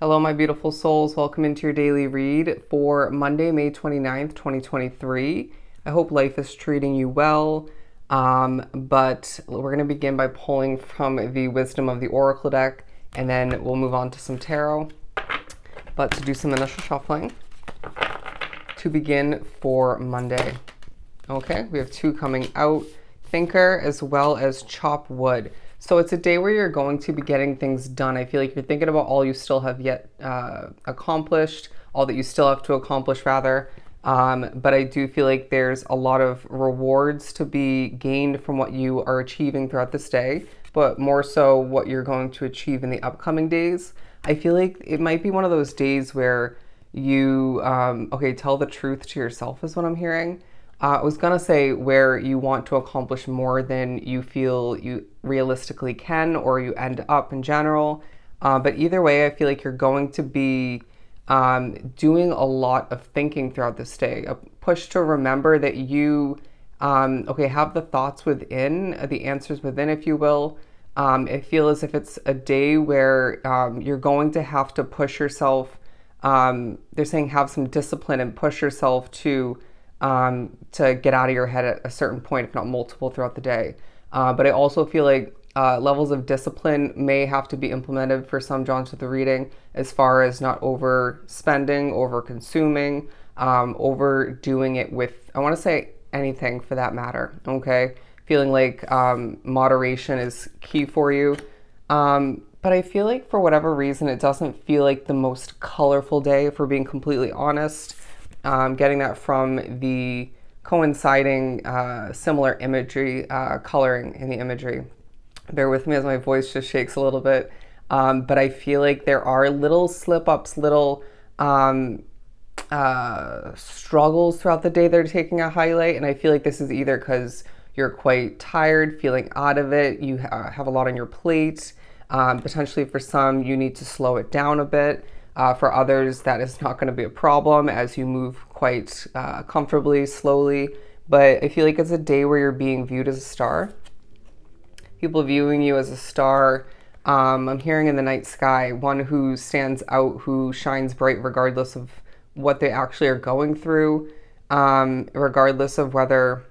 Hello, my beautiful souls. Welcome into your daily read for Monday, May 29th, 2023. I hope life is treating you well. But we're going to begin by pulling from the Wisdom of the Oracle deck, and then we'll move on to some tarot. But to do some initial shuffling to begin for Monday. Okay, we have two coming out, Thinker as well as Chop Wood. So it's a day where you're going to be getting things done. I feel like you're thinking about all you still have yet accomplished, all that you still have to accomplish rather. But I do feel like there's a lot of rewards to be gained from what you are achieving throughout this day, but more so what you're going to achieve in the upcoming days. I feel like it might be one of those days where you, tell the truth to yourself is what I'm hearing. I was gonna say where you want to accomplish more than you feel you realistically can, or you end up in general. But either way, I feel like you're going to be doing a lot of thinking throughout this day. A push to remember that you, have the thoughts within, the answers within, if you will. I feel as if it's a day where you're going to have to push yourself. They're saying have some discipline and push yourself to get out of your head at a certain point, if not multiple throughout the day. But I also feel like levels of discipline may have to be implemented for some drawn to the reading, as far as not overspending, over consuming, overdoing it with, I want to say anything for that matter. Okay. Feeling like moderation is key for you. But I feel like for whatever reason, it doesn't feel like the most colorful day, if we're being completely honest. Getting that from the coinciding similar imagery, coloring in the imagery. Bear with me as my voice just shakes a little bit. But I feel like there are little slip-ups, little struggles throughout the day that are taking a highlight. And I feel like this is either because you're quite tired, feeling out of it, you have a lot on your plate. Potentially for some, you need to slow it down a bit. For others, that is not going to be a problem as you move quite comfortably, slowly. But I feel like it's a day where you're being viewed as a star. People viewing you as a star. I'm hearing in the night sky, one who stands out, who shines bright regardless of what they actually are going through, regardless of whether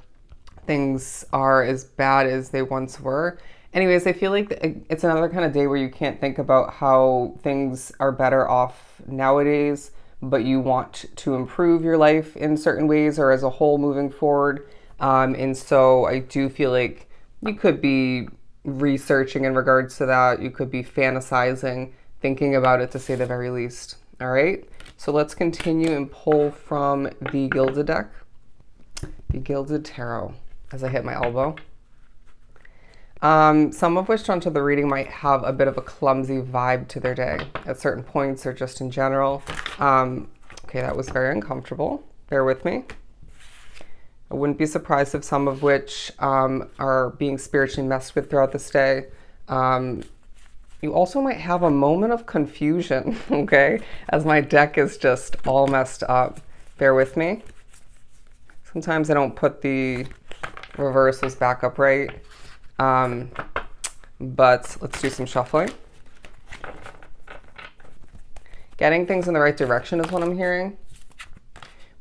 things are as bad as they once were. Anyways, I feel like it's another kind of day where you can't think about how things are better off nowadays, but you want to improve your life in certain ways or as a whole moving forward. And so I do feel like you could be researching in regards to that. You could be fantasizing, thinking about it to say the very least. All right. So let's continue and pull from the Gilded deck, the Gilded Tarot, as I hit my elbow. Some of which drawn to the reading might have a bit of a clumsy vibe to their day at certain points or just in general. Okay, that was very uncomfortable. Bear with me. I wouldn't be surprised if some of which are being spiritually messed with throughout this day. You also might have a moment of confusion, okay, as my deck is just all messed up. Bear with me. Sometimes I don't put the reversals back up right. But let's do some shuffling. Getting things in the right direction is what I'm hearing.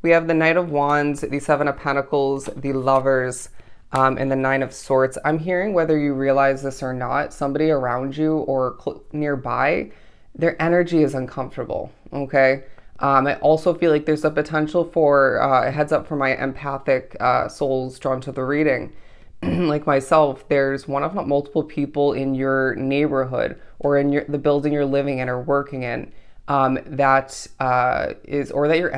We have the Knight of Wands, the Seven of Pentacles, the Lovers, and the Nine of Swords. I'm hearing, whether you realize this or not, somebody around you or nearby, their energy is uncomfortable, okay? I also feel like there's a potential for a heads up for my empathic souls drawn to the reading. Like myself, there's one if not multiple people in your neighborhood or in the building you're living in or working in that you're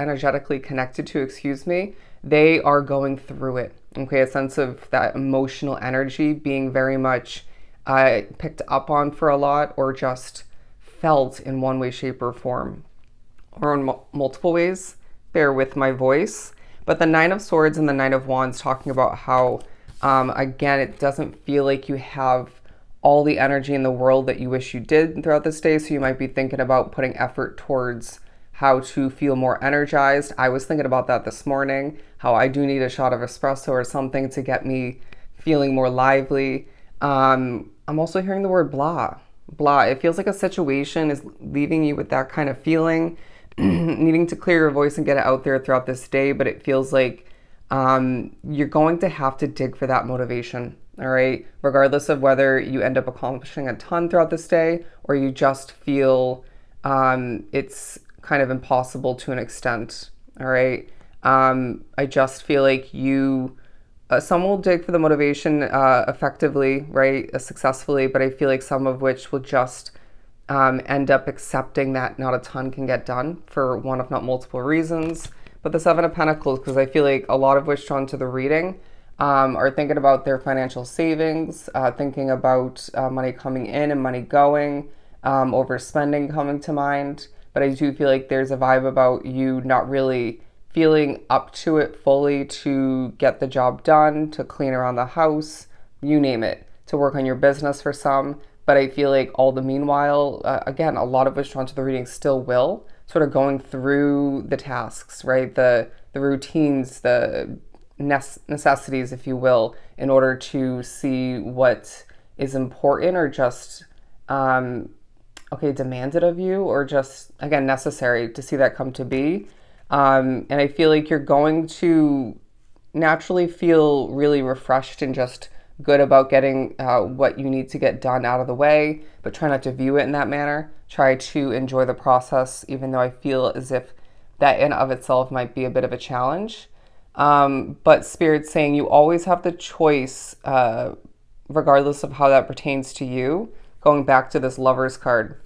energetically connected to, excuse me, they are going through it. Okay, a sense of that emotional energy being very much picked up on for a lot, or just felt in one way, shape, or form, or in multiple ways. Bear with my voice. But the Nine of Swords and the Knight of Wands talking about how again, it doesn't feel like you have all the energy in the world that you wish you did throughout this day. So you might be thinking about putting effort towards how to feel more energized. I was thinking about that this morning, how I do need a shot of espresso or something to get me feeling more lively. I'm also hearing the word blah. blah. It feels like a situation is leaving you with that kind of feeling, needing to clear your voice and get it out there throughout this day. But it feels like you're going to have to dig for that motivation. All right. Regardless of whether you end up accomplishing a ton throughout this day or you just feel it's kind of impossible to an extent. All right. I just feel like some will dig for the motivation effectively, right, successfully, but I feel like some of which will just end up accepting that not a ton can get done for one, if not multiple reasons. But the Seven of Pentacles, because I feel like a lot of which drawn to the reading are thinking about their financial savings, thinking about money coming in and money going, overspending coming to mind. But I do feel like there's a vibe about you not really feeling up to it fully to get the job done, to clean around the house, you name it, to work on your business for some. But I feel like all the meanwhile, again, a lot of us drawn to the reading still will, sort of going through the tasks, right? The routines, the necessities, if you will, in order to see what is important or just, demanded of you, or just, again, necessary to see that come to be. And I feel like you're going to naturally feel really refreshed and just good about getting what you need to get done out of the way, but try not to view it in that manner. Try to enjoy the process, even though I feel as if that in of itself might be a bit of a challenge. But Spirit's saying you always have the choice, regardless of how that pertains to you, going back to this Lover's card.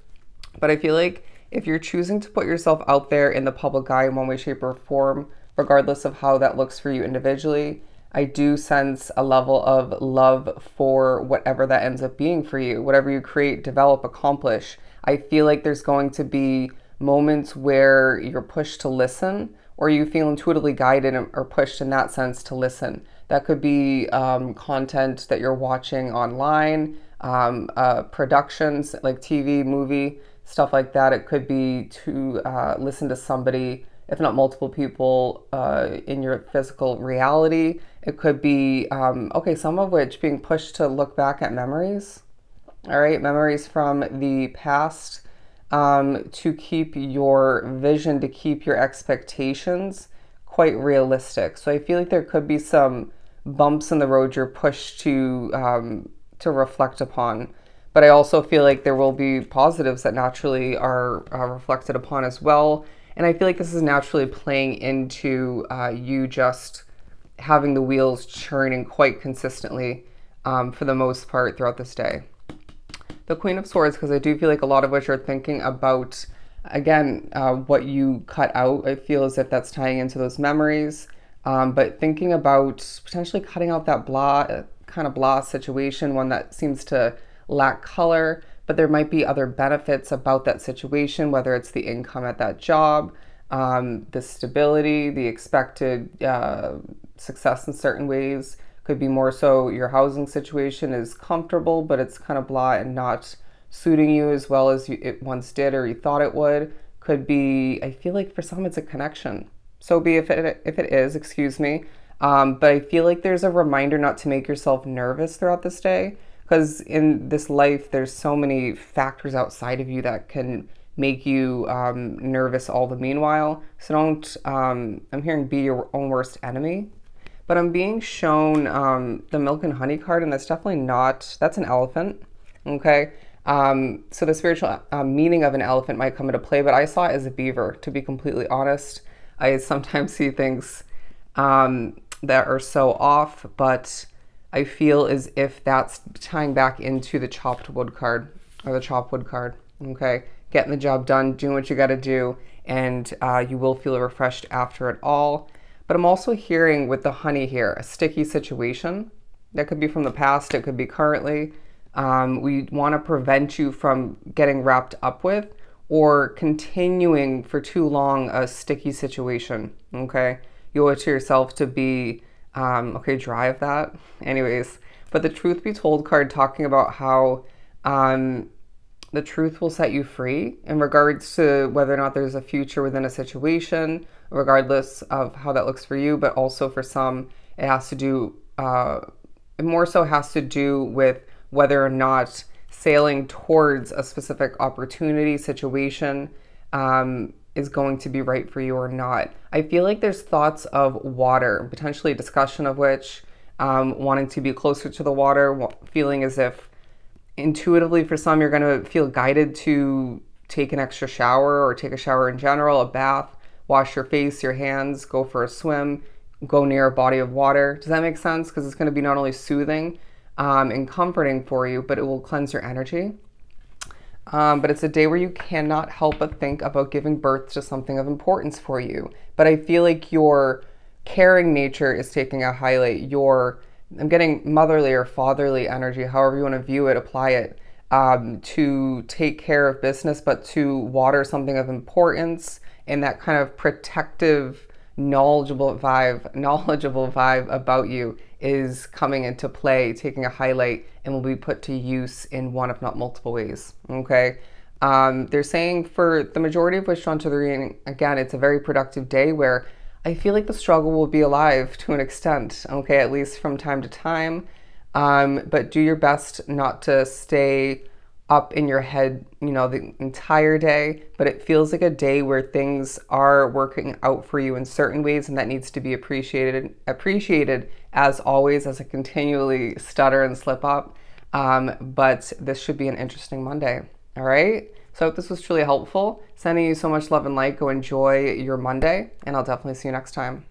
But I feel like if you're choosing to put yourself out there in the public eye in one way, shape, or form, regardless of how that looks for you individually, I do sense a level of love for whatever that ends up being for you, whatever you create, develop, accomplish. I feel like there's going to be moments where you're pushed to listen, or you feel intuitively guided or pushed in that sense to listen. That could be content that you're watching online, productions like TV, movie, stuff like that. It could be to listen to somebody, if not multiple people, in your physical reality. It could be, some of which being pushed to look back at memories. All right, memories from the past, to keep your vision, to keep your expectations quite realistic. So I feel like there could be some bumps in the road you're pushed to reflect upon. But I also feel like there will be positives that naturally are reflected upon as well. And I feel like this is naturally playing into you just having the wheels churning quite consistently for the most part throughout this day. The Queen of Swords, because I do feel like a lot of which are thinking about, again, what you cut out. I feel as if that's tying into those memories. But thinking about potentially cutting out that blah situation, one that seems to lack color, but there might be other benefits about that situation, whether it's the income at that job, the stability, the expected success in certain ways. Could be more so your housing situation is comfortable, but it's kind of blah and not suiting you as well as it once did or you thought it would. Could be, I feel like for some it's a connection. So be if it is, excuse me. But I feel like there's a reminder not to make yourself nervous throughout this day. Because in this life, there's so many factors outside of you that can make you nervous all the meanwhile. So don't, I'm hearing be your own worst enemy. But I'm being shown the Milk and Honey card, and that's definitely not, that's an elephant, okay? So the spiritual meaning of an elephant might come into play, but I saw it as a beaver, to be completely honest. I sometimes see things that are so off, but I feel as if that's tying back into the chopped wood card, or the chop wood card, okay? Getting the job done, doing what you got to do, and you will feel refreshed after it all. But I'm also hearing with the honey here, a sticky situation. That could be from the past, it could be currently. We want to prevent you from getting wrapped up with or continuing for too long a sticky situation, okay? You owe it to yourself to be dry of that. Anyways, but the Truth Be Told card talking about how the truth will set you free in regards to whether or not there's a future within a situation, regardless of how that looks for you, but also for some, it has to do, it more so has to do with whether or not sailing towards a specific opportunity, situation, is going to be right for you or not. I feel like there's thoughts of water, potentially discussion of which, wanting to be closer to the water, feeling as if intuitively for some you're going to feel guided to take an extra shower or take a shower in general, a bath, wash your face, your hands, go for a swim, go near a body of water. Does that make sense? Because it's going to be not only soothing and comforting for you, but it will cleanse your energy. But it's a day where you cannot help but think about giving birth to something of importance for you. But I feel like your caring nature is taking a highlight. I'm getting motherly or fatherly energy, however you want to view it, apply it, to take care of business, but to water something of importance, and that kind of protective, knowledgeable vibe about you is coming into play, taking a highlight, and will be put to use in one, if not multiple ways. Okay. They're saying for the majority of Wish Drawn to the reading, again, it's a very productive day where I feel like the struggle will be alive to an extent, okay, at least from time to time. But do your best not to stay up in your head, the entire day. But it feels like a day where things are working out for you in certain ways, and that needs to be appreciated as always, as I continually stutter and slip up. But this should be an interesting Monday. All right. So I hope this was truly helpful. Sending you so much love and light. Go enjoy your Monday, and I'll definitely see you next time.